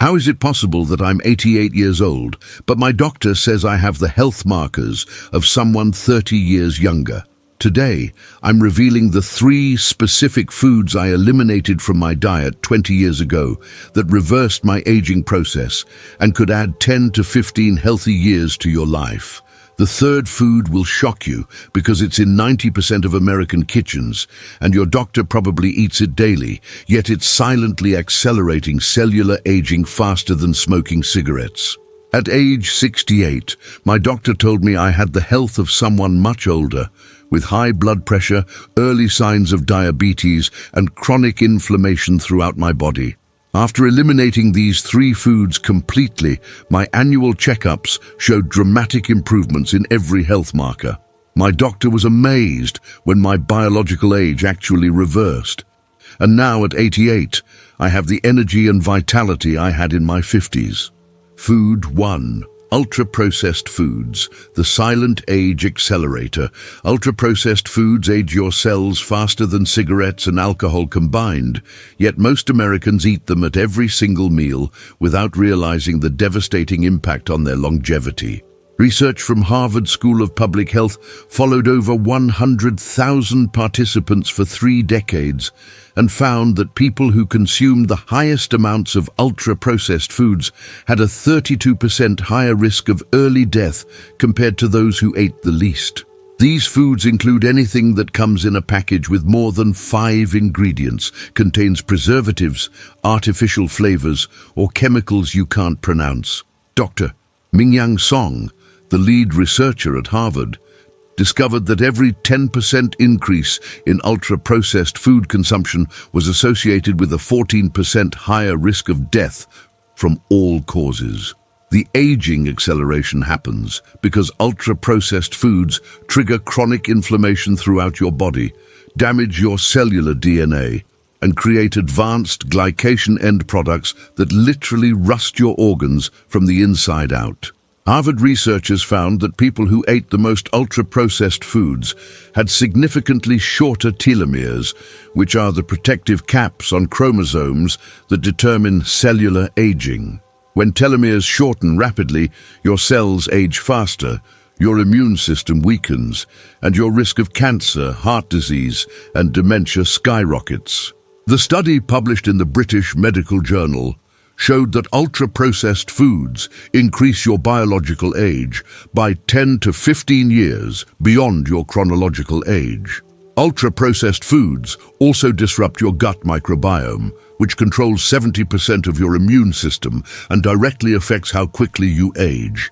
How is it possible that I'm 88 years old, but my doctor says I have the health markers of someone 30 years younger? Today, I'm revealing the 3 specific foods I eliminated from my diet 20 years ago that reversed my aging process and could add 10 to 15 healthy years to your life. The third food will shock you because it's in 90% of American kitchens, and your doctor probably eats it daily, yet it's silently accelerating cellular aging faster than smoking cigarettes. At age 68, my doctor told me I had the health of someone much older, with high blood pressure, early signs of diabetes, and chronic inflammation throughout my body. After eliminating these 3 foods completely, my annual checkups showed dramatic improvements in every health marker. My doctor was amazed when my biological age actually reversed. And now at 88, I have the energy and vitality I had in my 50s. Food 1. Ultra-processed foods, the silent age accelerator. Ultra-processed foods age your cells faster than cigarettes and alcohol combined, yet most Americans eat them at every single meal without realizing the devastating impact on their longevity. Research from Harvard School of Public Health followed over 100,000 participants for 3 decades and found that people who consumed the highest amounts of ultra-processed foods had a 32% higher risk of early death compared to those who ate the least. These foods include anything that comes in a package with more than 5 ingredients, contains preservatives, artificial flavors, or chemicals you can't pronounce. Dr. Mingyang Song, the lead researcher at Harvard, discovered that every 10% increase in ultra-processed food consumption was associated with a 14% higher risk of death from all causes. The aging acceleration happens because ultra-processed foods trigger chronic inflammation throughout your body, damage your cellular DNA, and create advanced glycation end products that literally rust your organs from the inside out. Harvard researchers found that people who ate the most ultra-processed foods had significantly shorter telomeres, which are the protective caps on chromosomes that determine cellular aging. When telomeres shorten rapidly, your cells age faster, your immune system weakens, and your risk of cancer, heart disease, and dementia skyrockets. The study published in the British Medical Journal showed that ultra-processed foods increase your biological age by 10 to 15 years beyond your chronological age. Ultra-processed foods also disrupt your gut microbiome, which controls 70% of your immune system and directly affects how quickly you age.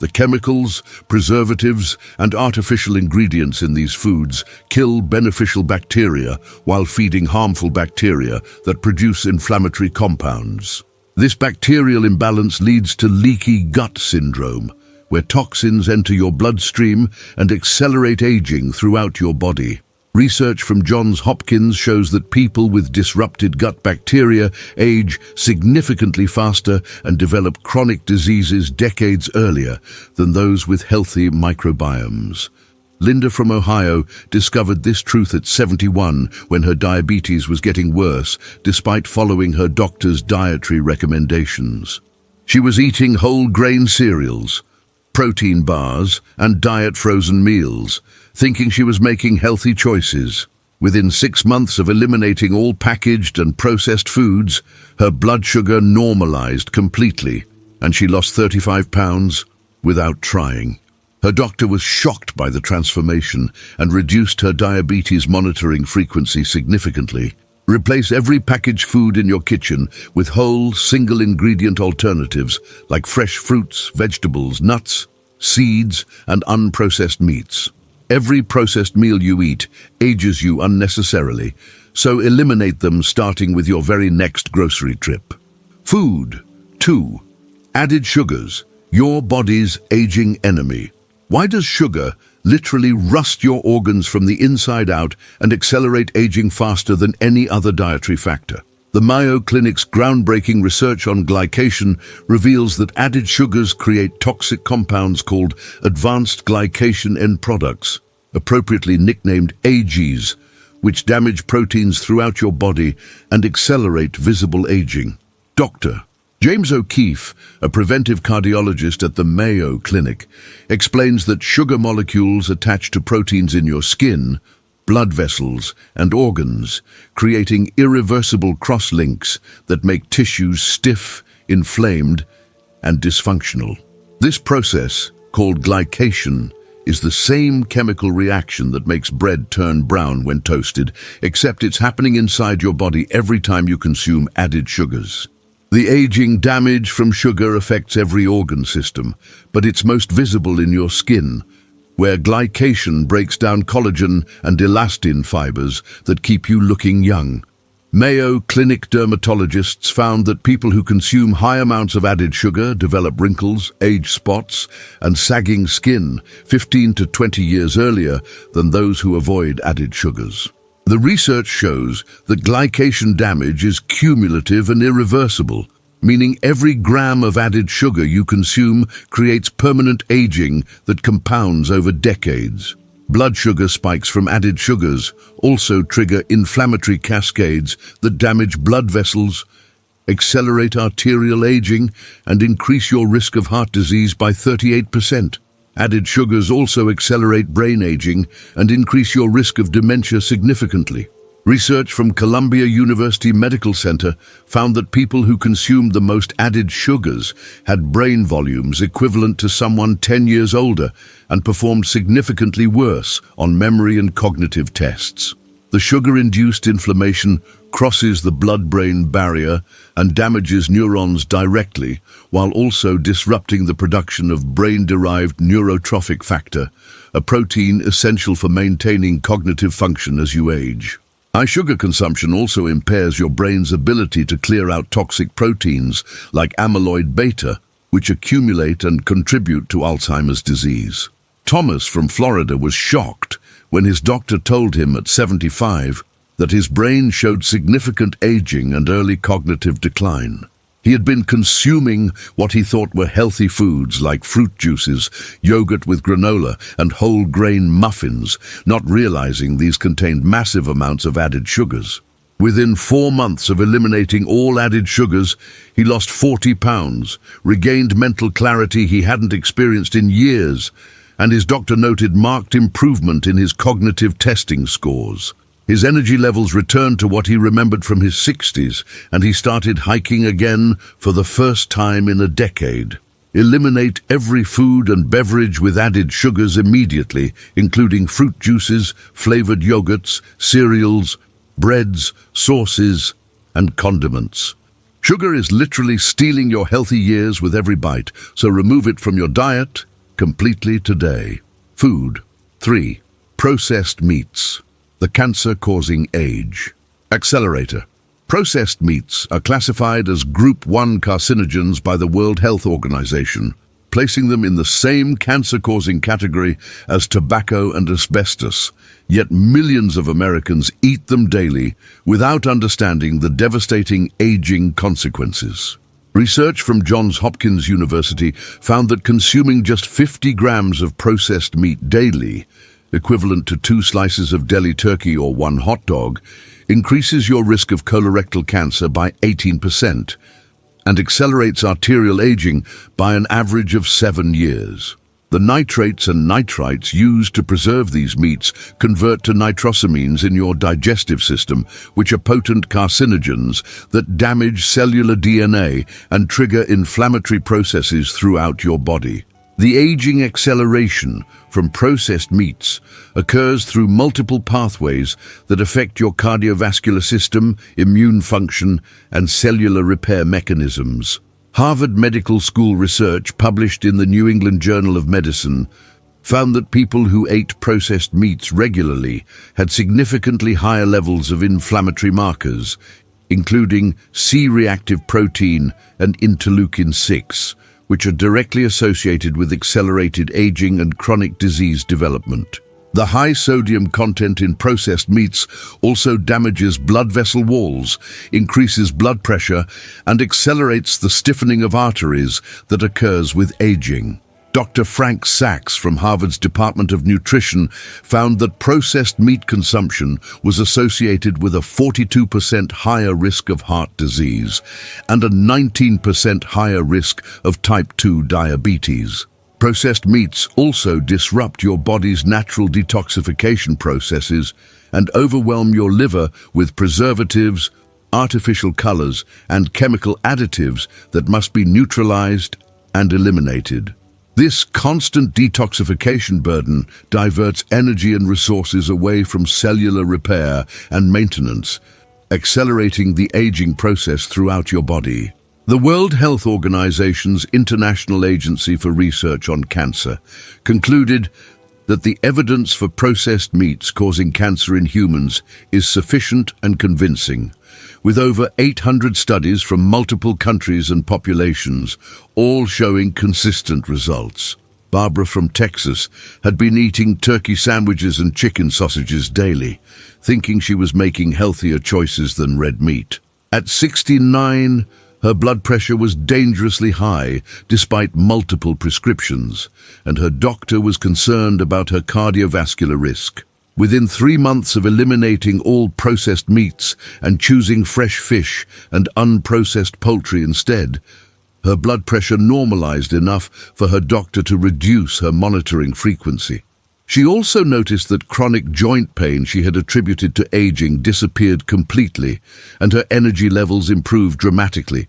The chemicals, preservatives, and artificial ingredients in these foods kill beneficial bacteria while feeding harmful bacteria that produce inflammatory compounds. This bacterial imbalance leads to leaky gut syndrome, where toxins enter your bloodstream and accelerate aging throughout your body. Research from Johns Hopkins shows that people with disrupted gut bacteria age significantly faster and develop chronic diseases decades earlier than those with healthy microbiomes. Linda from Ohio discovered this truth at 71 when her diabetes was getting worse despite following her doctor's dietary recommendations. She was eating whole grain cereals, protein bars, and diet frozen meals, thinking she was making healthy choices. Within 6 months of eliminating all packaged and processed foods, her blood sugar normalized completely, and she lost 35 pounds without trying. Her doctor was shocked by the transformation and reduced her diabetes monitoring frequency significantly. Replace every packaged food in your kitchen with whole, single-ingredient alternatives like fresh fruits, vegetables, nuts, seeds, and unprocessed meats. Every processed meal you eat ages you unnecessarily, so eliminate them starting with your very next grocery trip. Food 2. Added sugars, your body's aging enemy. Why does sugar literally rust your organs from the inside out and accelerate aging faster than any other dietary factor? The Mayo Clinic's groundbreaking research on glycation reveals that added sugars create toxic compounds called advanced glycation end products, appropriately nicknamed AGs, which damage proteins throughout your body and accelerate visible aging. Dr. James O'Keefe, a preventive cardiologist at the Mayo Clinic, explains that sugar molecules attach to proteins in your skin, blood vessels, and organs, creating irreversible cross-links that make tissues stiff, inflamed, and dysfunctional. This process, called glycation, is the same chemical reaction that makes bread turn brown when toasted, except it's happening inside your body every time you consume added sugars. The aging damage from sugar affects every organ system, but it's most visible in your skin, where glycation breaks down collagen and elastin fibers that keep you looking young. Mayo Clinic dermatologists found that people who consume high amounts of added sugar develop wrinkles, age spots, and sagging skin 15 to 20 years earlier than those who avoid added sugars. The research shows that glycation damage is cumulative and irreversible, meaning every gram of added sugar you consume creates permanent aging that compounds over decades. Blood sugar spikes from added sugars also trigger inflammatory cascades that damage blood vessels, accelerate arterial aging, and increase your risk of heart disease by 38%. Added sugars also accelerate brain aging and increase your risk of dementia significantly. Research from Columbia University Medical Center found that people who consumed the most added sugars had brain volumes equivalent to someone 10 years older and performed significantly worse on memory and cognitive tests. The sugar-induced inflammation crosses the blood-brain barrier and damages neurons directly, while also disrupting the production of brain-derived neurotrophic factor, a protein essential for maintaining cognitive function as you age. High sugar consumption also impairs your brain's ability to clear out toxic proteins like amyloid beta, which accumulate and contribute to Alzheimer's disease. Thomas from Florida was shocked when his doctor told him at 75 that his brain showed significant aging and early cognitive decline. He had been consuming what he thought were healthy foods like fruit juices, yogurt with granola, and whole grain muffins, not realizing these contained massive amounts of added sugars. Within 4 months of eliminating all added sugars, he lost 40 pounds, regained mental clarity he hadn't experienced in years, and his doctor noted marked improvement in his cognitive testing scores. His energy levels returned to what he remembered from his 60s, and he started hiking again for the first time in a decade. Eliminate every food and beverage with added sugars immediately, including fruit juices, flavored yogurts, cereals, breads, sauces, and condiments. Sugar is literally stealing your healthy years with every bite, so remove it from your diet completely today. Food. 3. Processed meats. The cancer-causing age. Accelerator. Processed meats are classified as Group 1 carcinogens by the World Health Organization, placing them in the same cancer-causing category as tobacco and asbestos, yet millions of Americans eat them daily without understanding the devastating aging consequences. Research from Johns Hopkins University found that consuming just 50 grams of processed meat daily, equivalent to 2 slices of deli turkey or 1 hot dog, increases your risk of colorectal cancer by 18% and accelerates arterial aging by an average of 7 years. The nitrates and nitrites used to preserve these meats convert to nitrosamines in your digestive system, which are potent carcinogens that damage cellular DNA and trigger inflammatory processes throughout your body. The aging acceleration from processed meats occurs through multiple pathways that affect your cardiovascular system, immune function, and cellular repair mechanisms. Harvard Medical School research published in the New England Journal of Medicine found that people who ate processed meats regularly had significantly higher levels of inflammatory markers, including C-reactive protein and interleukin-6, which are directly associated with accelerated aging and chronic disease development. The high sodium content in processed meats also damages blood vessel walls, increases blood pressure, and accelerates the stiffening of arteries that occurs with aging. Dr. Frank Sachs from Harvard's Department of Nutrition found that processed meat consumption was associated with a 42% higher risk of heart disease and a 19% higher risk of type 2 diabetes. Processed meats also disrupt your body's natural detoxification processes and overwhelm your liver with preservatives, artificial colors, and chemical additives that must be neutralized and eliminated. This constant detoxification burden diverts energy and resources away from cellular repair and maintenance, accelerating the aging process throughout your body. The World Health Organization's International Agency for Research on Cancer concluded that the evidence for processed meats causing cancer in humans is sufficient and convincing, with over 800 studies from multiple countries and populations, all showing consistent results. Barbara from Texas had been eating turkey sandwiches and chicken sausages daily, thinking she was making healthier choices than red meat. At 69, her blood pressure was dangerously high despite multiple prescriptions, and her doctor was concerned about her cardiovascular risk. Within 3 months of eliminating all processed meats and choosing fresh fish and unprocessed poultry instead, her blood pressure normalized enough for her doctor to reduce her monitoring frequency. She also noticed that chronic joint pain she had attributed to aging disappeared completely, and her energy levels improved dramatically.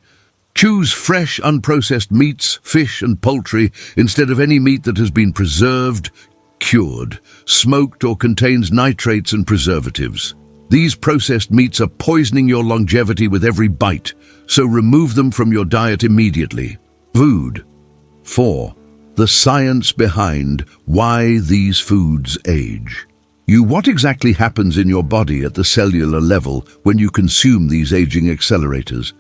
Choose fresh, unprocessed meats, fish and poultry instead of any meat that has been preserved, cured, smoked, or contains nitrates and preservatives. These processed meats are poisoning your longevity with every bite, so remove them from your diet immediately. Food. 4. The science behind why these foods age. What exactly happens in your body at the cellular level when you consume these aging accelerators?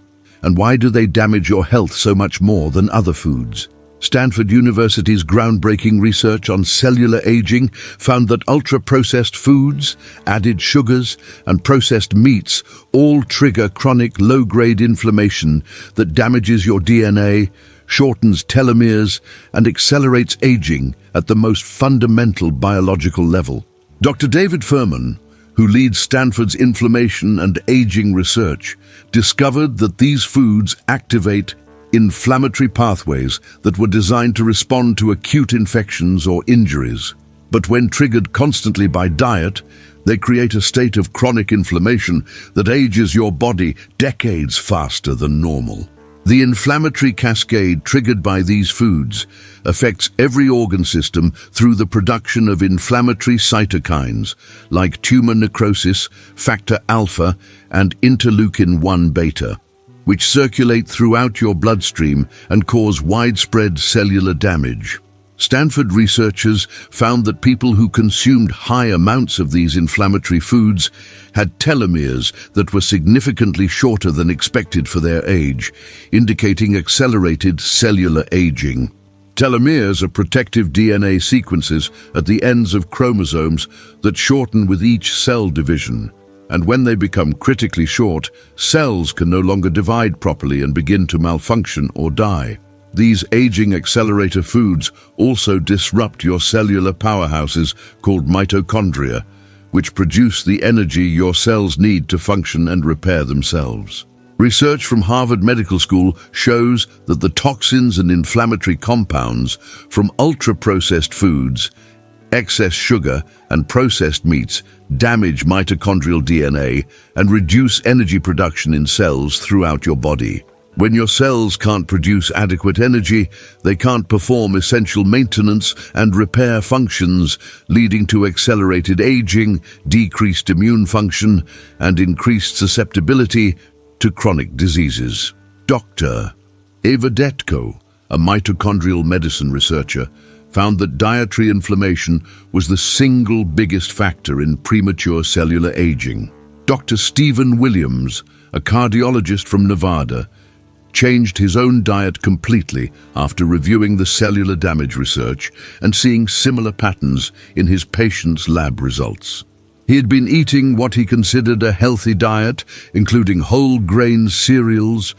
And why do they damage your health so much more than other foods? Stanford University's groundbreaking research on cellular aging found that ultra-processed foods, added sugars, and processed meats all trigger chronic low-grade inflammation that damages your DNA, shortens telomeres, and accelerates aging at the most fundamental biological level. Dr. David Furman, who leads Stanford's inflammation and aging research, discovered that these foods activate inflammatory pathways that were designed to respond to acute infections or injuries. But when triggered constantly by diet, they create a state of chronic inflammation that ages your body decades faster than normal. The inflammatory cascade triggered by these foods affects every organ system through the production of inflammatory cytokines like tumor necrosis, factor alpha, and interleukin-1 beta, which circulate throughout your bloodstream and cause widespread cellular damage. Stanford researchers found that people who consumed high amounts of these inflammatory foods had telomeres that were significantly shorter than expected for their age, indicating accelerated cellular aging. Telomeres are protective DNA sequences at the ends of chromosomes that shorten with each cell division. And when they become critically short, cells can no longer divide properly and begin to malfunction or die. These aging accelerator foods also disrupt your cellular powerhouses called mitochondria, which produce the energy your cells need to function and repair themselves. Research from Harvard Medical School shows that the toxins and inflammatory compounds from ultra-processed foods, excess sugar, and processed meats damage mitochondrial DNA and reduce energy production in cells throughout your body. When your cells can't produce adequate energy, they can't perform essential maintenance and repair functions, leading to accelerated aging, decreased immune function, and increased susceptibility to chronic diseases. Dr. Eva Detko, a mitochondrial medicine researcher, found that dietary inflammation was the single biggest factor in premature cellular aging. Dr. Stephen Williams, a cardiologist from Nevada, changed his own diet completely after reviewing the cellular damage research and seeing similar patterns in his patients' lab results. He had been eating what he considered a healthy diet, including whole grain cereals,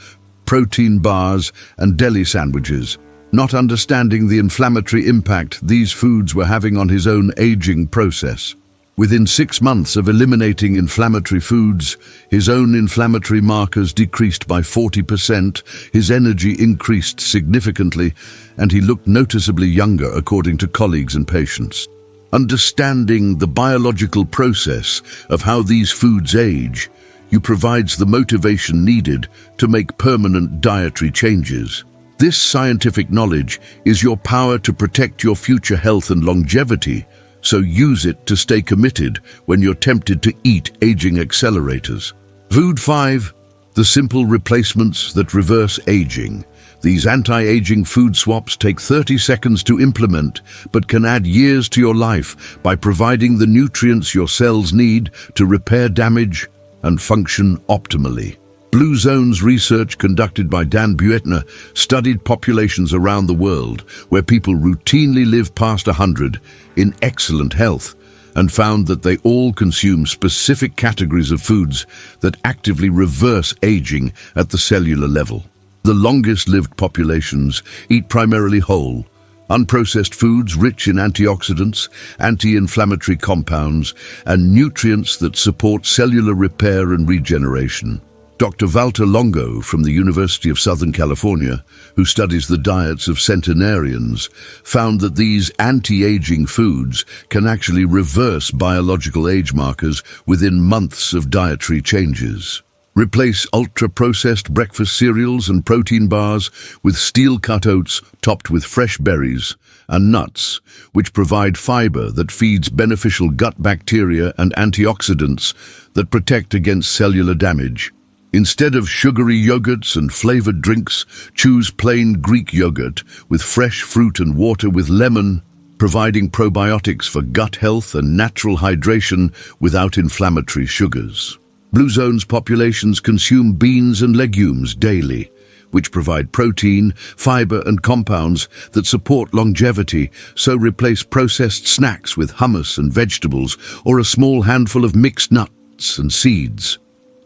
protein bars, and deli sandwiches. not understanding the inflammatory impact these foods were having on his own aging process. Within 6 months of eliminating inflammatory foods, his own inflammatory markers decreased by 40%, his energy increased significantly, and he looked noticeably younger according to colleagues and patients. Understanding the biological process of how these foods age, you provides the motivation needed to make permanent dietary changes. This scientific knowledge is your power to protect your future health and longevity, so use it to stay committed when you're tempted to eat aging accelerators. Food 5. The simple replacements that reverse aging. These anti-aging food swaps take 30 seconds to implement, but can add years to your life by providing the nutrients your cells need to repair damage and function optimally. Blue Zones research conducted by Dan Buettner studied populations around the world where people routinely live past 100 in excellent health and found that they all consume specific categories of foods that actively reverse aging at the cellular level. The longest-lived populations eat primarily whole, unprocessed foods rich in antioxidants, anti-inflammatory compounds, and nutrients that support cellular repair and regeneration. Dr. Walter Longo from the University of Southern California, who studies the diets of centenarians, found that these anti-aging foods can actually reverse biological age markers within months of dietary changes. Replace ultra-processed breakfast cereals and protein bars with steel-cut oats topped with fresh berries and nuts, which provide fiber that feeds beneficial gut bacteria and antioxidants that protect against cellular damage. Instead of sugary yogurts and flavored drinks, choose plain Greek yogurt with fresh fruit and water with lemon, providing probiotics for gut health and natural hydration without inflammatory sugars. Blue Zones populations consume beans and legumes daily, which provide protein, fiber, and compounds that support longevity, so replace processed snacks with hummus and vegetables or a small handful of mixed nuts and seeds.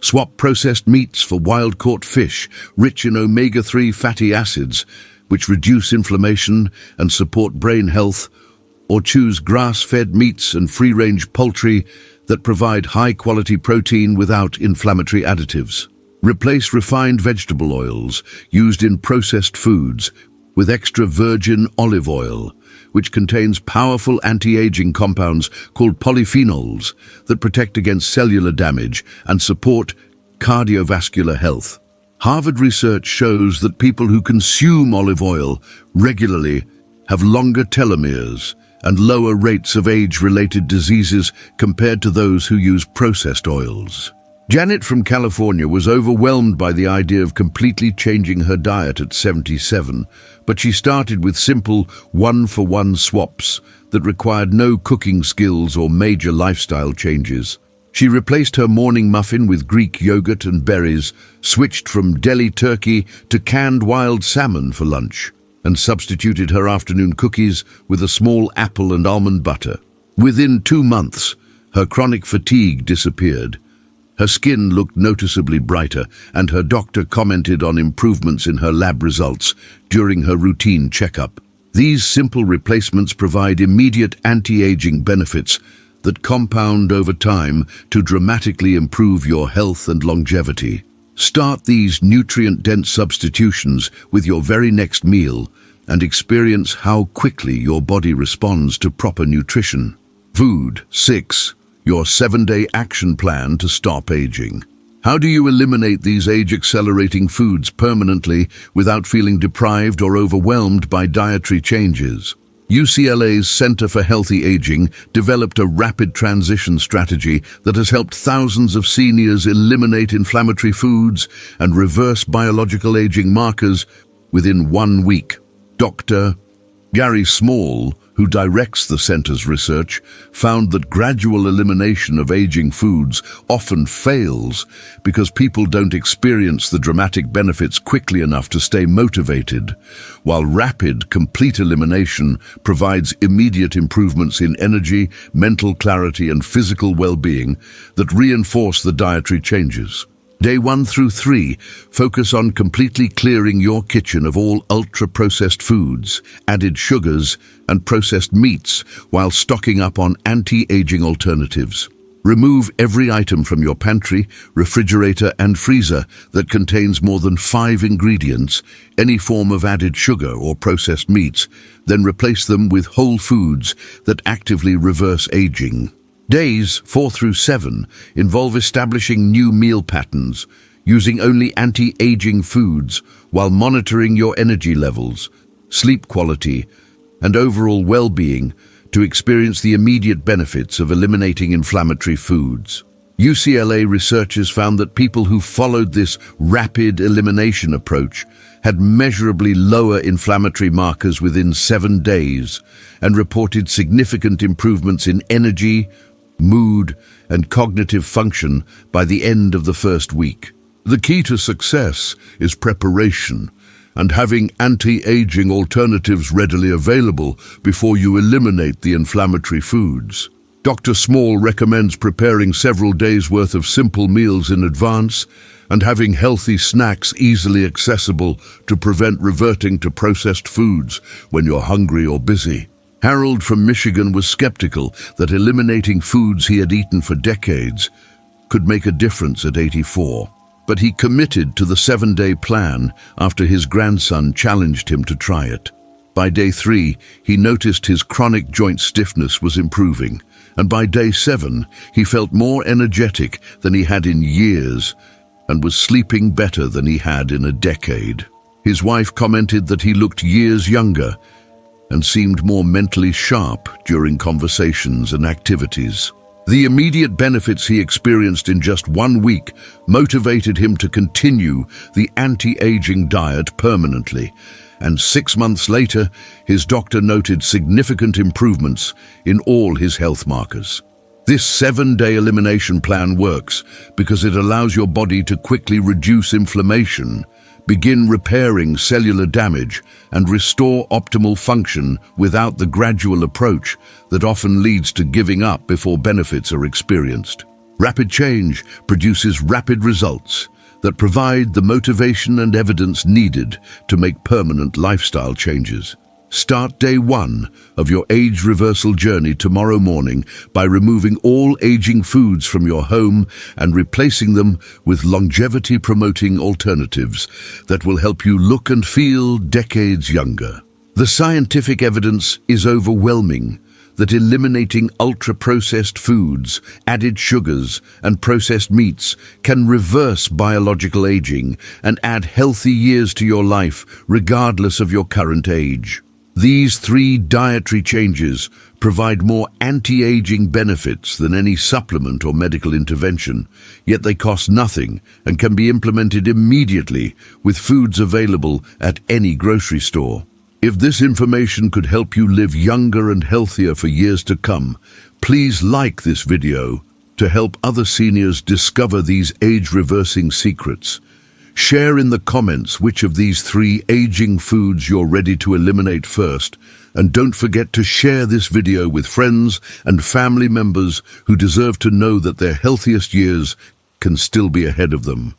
Swap processed meats for wild-caught fish, rich in omega-3 fatty acids, which reduce inflammation and support brain health, or choose grass-fed meats and free-range poultry that provide high-quality protein without inflammatory additives. Replace refined vegetable oils used in processed foods with extra virgin olive oil, which contains powerful anti-aging compounds called polyphenols that protect against cellular damage and support cardiovascular health. Harvard research shows that people who consume olive oil regularly have longer telomeres and lower rates of age-related diseases compared to those who use processed oils. Janet from California was overwhelmed by the idea of completely changing her diet at 77, but she started with simple one-for-one swaps that required no cooking skills or major lifestyle changes. She replaced her morning muffin with Greek yogurt and berries, switched from deli turkey to canned wild salmon for lunch, and substituted her afternoon cookies with a small apple and almond butter. Within 2 months, her chronic fatigue disappeared. Her skin looked noticeably brighter, and her doctor commented on improvements in her lab results during her routine checkup. These simple replacements provide immediate anti-aging benefits that compound over time to dramatically improve your health and longevity. Start these nutrient-dense substitutions with your very next meal and experience how quickly your body responds to proper nutrition. Food 6. Your 7-day action plan to stop aging. How do you eliminate these age-accelerating foods permanently without feeling deprived or overwhelmed by dietary changes? UCLA's Center for Healthy Aging developed a rapid transition strategy that has helped thousands of seniors eliminate inflammatory foods and reverse biological aging markers within 1 week. Dr. Gary Small, who directs the center's research, found that gradual elimination of aging foods often fails because people don't experience the dramatic benefits quickly enough to stay motivated, while rapid, complete elimination provides immediate improvements in energy, mental clarity, and physical well-being that reinforce the dietary changes. Day 1 through 3, focus on completely clearing your kitchen of all ultra-processed foods, added sugars, and processed meats while stocking up on anti-aging alternatives. Remove every item from your pantry, refrigerator, and freezer that contains more than 5 ingredients, any form of added sugar or processed meats, then replace them with whole foods that actively reverse aging. Days 4 through 7 involve establishing new meal patterns, using only anti-aging foods while monitoring your energy levels, sleep quality, and overall well-being to experience the immediate benefits of eliminating inflammatory foods. UCLA researchers found that people who followed this rapid elimination approach had measurably lower inflammatory markers within 7 days and reported significant improvements in energy, mood, and cognitive function by the end of the first week. The key to success is preparation and having anti-aging alternatives readily available before you eliminate the inflammatory foods. Dr. Small recommends preparing several days' worth of simple meals in advance and having healthy snacks easily accessible to prevent reverting to processed foods when you're hungry or busy. Harold from Michigan was skeptical that eliminating foods he had eaten for decades could make a difference at 84. But he committed to the 7-day plan after his grandson challenged him to try it. By day 3, he noticed his chronic joint stiffness was improving, and by day 7, he felt more energetic than he had in years and was sleeping better than he had in a decade. His wife commented that he looked years younger and seemed more mentally sharp during conversations and activities. The immediate benefits he experienced in just 1 week motivated him to continue the anti-aging diet permanently, and 6 months later, his doctor noted significant improvements in all his health markers. This 7-day elimination plan works because it allows your body to quickly reduce inflammation, begin repairing cellular damage, and restore optimal function without the gradual approach that often leads to giving up before benefits are experienced. Rapid change produces rapid results that provide the motivation and evidence needed to make permanent lifestyle changes. Start day 1 of your age reversal journey tomorrow morning by removing all aging foods from your home and replacing them with longevity-promoting alternatives that will help you look and feel decades younger. The scientific evidence is overwhelming that eliminating ultra-processed foods, added sugars, and processed meats can reverse biological aging and add healthy years to your life regardless of your current age. These 3 dietary changes provide more anti-aging benefits than any supplement or medical intervention, yet they cost nothing and can be implemented immediately with foods available at any grocery store. If this information could help you live younger and healthier for years to come, please like this video to help other seniors discover these age-reversing secrets. Share in the comments which of these 3 aging foods you're ready to eliminate first, and don't forget to share this video with friends and family members who deserve to know that their healthiest years can still be ahead of them.